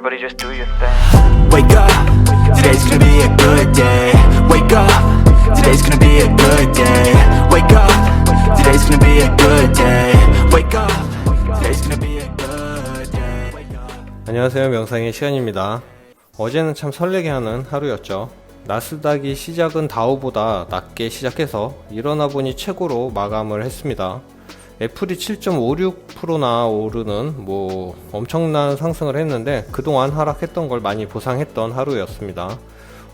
Everybody just do your thing. Wake up, today's gonna be a good day. Wake up, today's gonna be a good day. Wake up, today's gonna be a good day. Wake up, today's gonna be a good day. 안녕하세요, 명상의 시간입니다. 어제는 참 설레게 하는 하루였죠. 나스닥이 시작은 다우보다 낮게 시작해서 일어나 보니 최고로 마감을 했습니다. 애플이 7.56%나 오르는 엄청난 상승을 했는데 그동안 하락했던 걸 많이 보상했던 하루였습니다.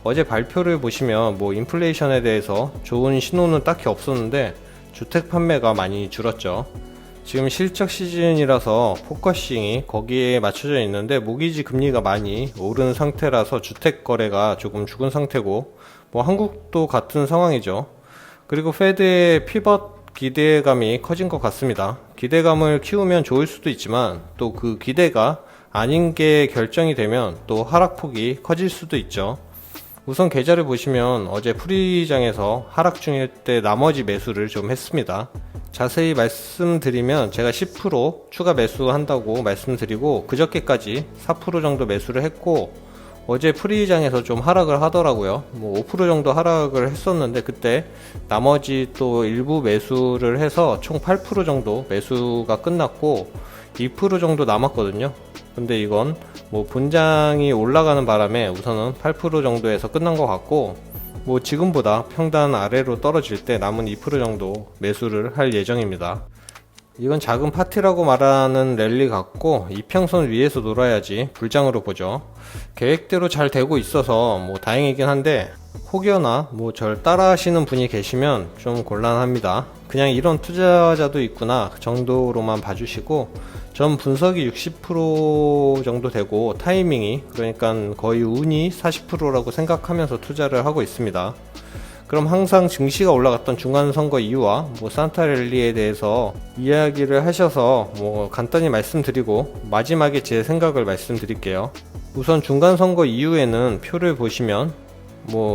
어제 발표를 보시면 인플레이션에 대해서 좋은 신호는 딱히 없었는데 주택 판매가 많이 줄었죠. 지금 실적 시즌이라서 포커싱이 거기에 맞춰져 있는데 모기지 금리가 많이 오른 상태라서 주택 거래가 조금 죽은 상태고 한국도 같은 상황이죠. 그리고 페드의 피벗 기대감이 커진 것 같습니다. 기대감을 키우면 좋을 수도 있지만 또 그 기대가 아닌 게 결정이 되면 또 하락폭이 커질 수도 있죠. 우선 계좌를 보시면 어제 프리장에서 하락 중일 때 나머지 매수를 좀 했습니다. 자세히 말씀드리면 제가 10% 추가 매수한다고 말씀드리고 그저께까지 4% 정도 매수를 했고 어제 프리장에서 좀 하락을 하더라고요. 5% 정도 하락을 했었는데 그때 나머지 또 일부 매수를 해서 총 8% 정도 매수가 끝났고 2% 정도 남았거든요. 근데 이건 본장이 올라가는 바람에 우선은 8% 정도에서 끝난 것 같고 지금보다 평단 아래로 떨어질 때 남은 2% 정도 매수를 할 예정입니다. 이건 작은 파티라고 말하는 랠리 같고 이평선 위에서 놀아야지 불장으로 보죠. 계획대로 잘 되고 있어서 다행이긴 한데 혹여나 절 따라 하시는 분이 계시면 좀 곤란합니다. 그냥 이런 투자자도 있구나 그 정도로만 봐주시고 전 분석이 60% 정도 되고 타이밍이 그러니까 거의 운이 40%라고 생각하면서 투자를 하고 있습니다. 그럼 항상 증시가 올라갔던 중간선거 이유와 산타랠리에 대해서 이야기를 하셔서 간단히 말씀드리고 마지막에 제 생각을 말씀드릴게요. 우선 중간선거 이후에는 표를 보시면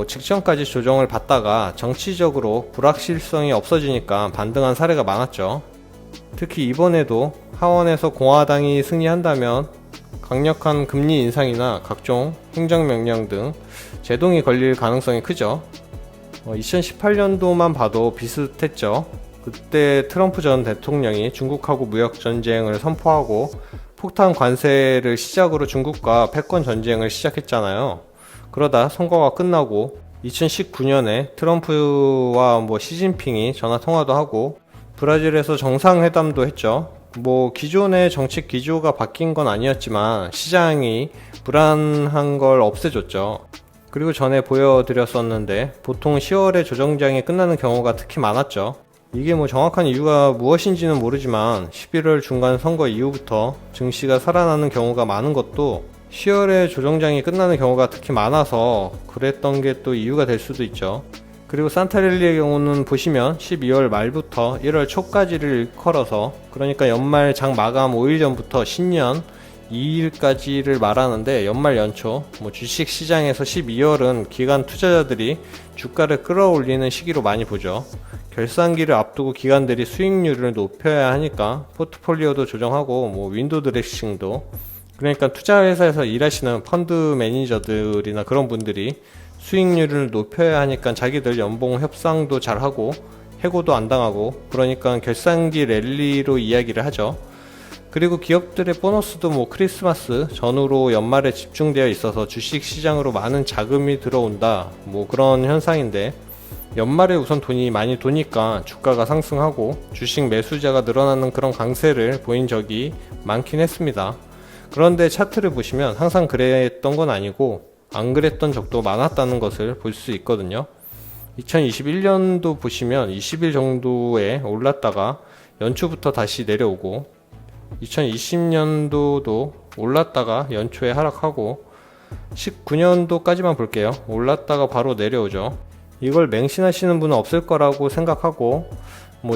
직전까지 조정을 받다가 정치적으로 불확실성이 없어지니까 반등한 사례가 많았죠. 특히 이번에도 하원에서 공화당이 승리한다면 강력한 금리 인상이나 각종 행정명령 등 제동이 걸릴 가능성이 크죠. 2018년도만 봐도 비슷했죠. 그때 트럼프 전 대통령이 중국하고 무역전쟁을 선포하고 폭탄 관세를 시작으로 중국과 패권 전쟁을 시작했잖아요. 그러다 선거가 끝나고 2019년에 트럼프와 시진핑이 전화통화도 하고 브라질에서 정상회담도 했죠. 기존의 정책 기조가 바뀐 건 아니었지만 시장이 불안한 걸 없애줬죠. 그리고 전에 보여드렸었는데 보통 10월에 조정장이 끝나는 경우가 특히 많았죠. 이게 정확한 이유가 무엇인지는 모르지만 11월 중간 선거 이후부터 증시가 살아나는 경우가 많은 것도 10월에 조정장이 끝나는 경우가 특히 많아서 그랬던 게 또 이유가 될 수도 있죠. 그리고 산타랠리의 경우는 보시면 12월 말부터 1월 초까지를 일컬어서 그러니까 연말 장 마감 5일 전부터 신년 2일까지를 말하는데 연말 연초 주식 시장에서 12월은 기관 투자자들이 주가를 끌어올리는 시기로 많이 보죠. 결산기를 앞두고 기관들이 수익률을 높여야 하니까 포트폴리오도 조정하고 윈도우 드레싱도 그러니까 투자회사에서 일하시는 펀드 매니저들이나 그런 분들이 수익률을 높여야 하니까 자기들 연봉 협상도 잘하고 해고도 안 당하고 그러니까 결산기 랠리로 이야기를 하죠. 그리고 기업들의 보너스도 크리스마스 전후로 연말에 집중되어 있어서 주식 시장으로 많은 자금이 들어온다 그런 현상인데 연말에 우선 돈이 많이 도니까 주가가 상승하고 주식 매수자가 늘어나는 그런 강세를 보인 적이 많긴 했습니다. 그런데 차트를 보시면 항상 그랬던 건 아니고 안 그랬던 적도 많았다는 것을 볼 수 있거든요. 2021년도 보시면 20일 정도에 올랐다가 연초부터 다시 내려오고 2020년도도 올랐다가 연초에 하락하고 19년도까지만 볼게요. 올랐다가 바로 내려오죠. 이걸 맹신하시는 분은 없을 거라고 생각하고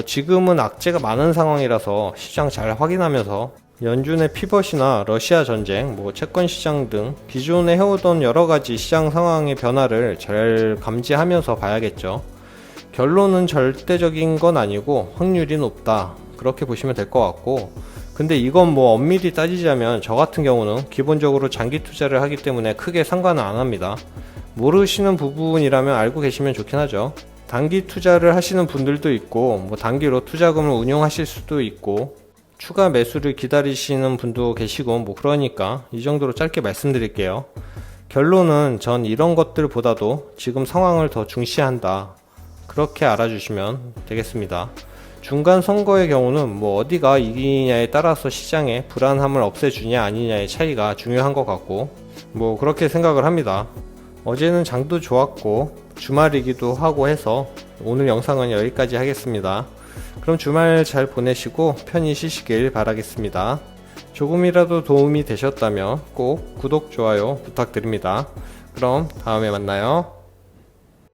지금은 악재가 많은 상황이라서 시장 잘 확인하면서 연준의 피벗이나 러시아 전쟁, 채권 시장 등 기존에 해오던 여러가지 시장 상황의 변화를 잘 감지하면서 봐야겠죠. 결론은 절대적인 건 아니고 확률이 높다 그렇게 보시면 될 것 같고 근데 이건 뭐 엄밀히 따지자면 저 같은 경우는 기본적으로 장기 투자를 하기 때문에 크게 상관은 안 합니다. 모르시는 부분이라면 알고 계시면 좋긴 하죠. 단기 투자를 하시는 분들도 있고 뭐 단기로 투자금을 운용하실 수도 있고 추가 매수를 기다리시는 분도 계시고 뭐 그러니까 이 정도로 짧게 말씀드릴게요. 결론은 전 이런 것들보다도 지금 상황을 더 중시한다, 그렇게 알아주시면 되겠습니다. 중간 선거의 경우는 뭐 어디가 이기냐에 따라서 시장의 불안함을 없애주냐 아니냐의 차이가 중요한 것 같고 뭐 그렇게 생각을 합니다. 어제는 장도 좋았고 주말이기도 하고 해서 오늘 영상은 여기까지 하겠습니다. 그럼 주말 잘 보내시고 편히 쉬시길 바라겠습니다. 조금이라도 도움이 되셨다면 꼭 구독, 좋아요 부탁드립니다. 그럼 다음에 만나요.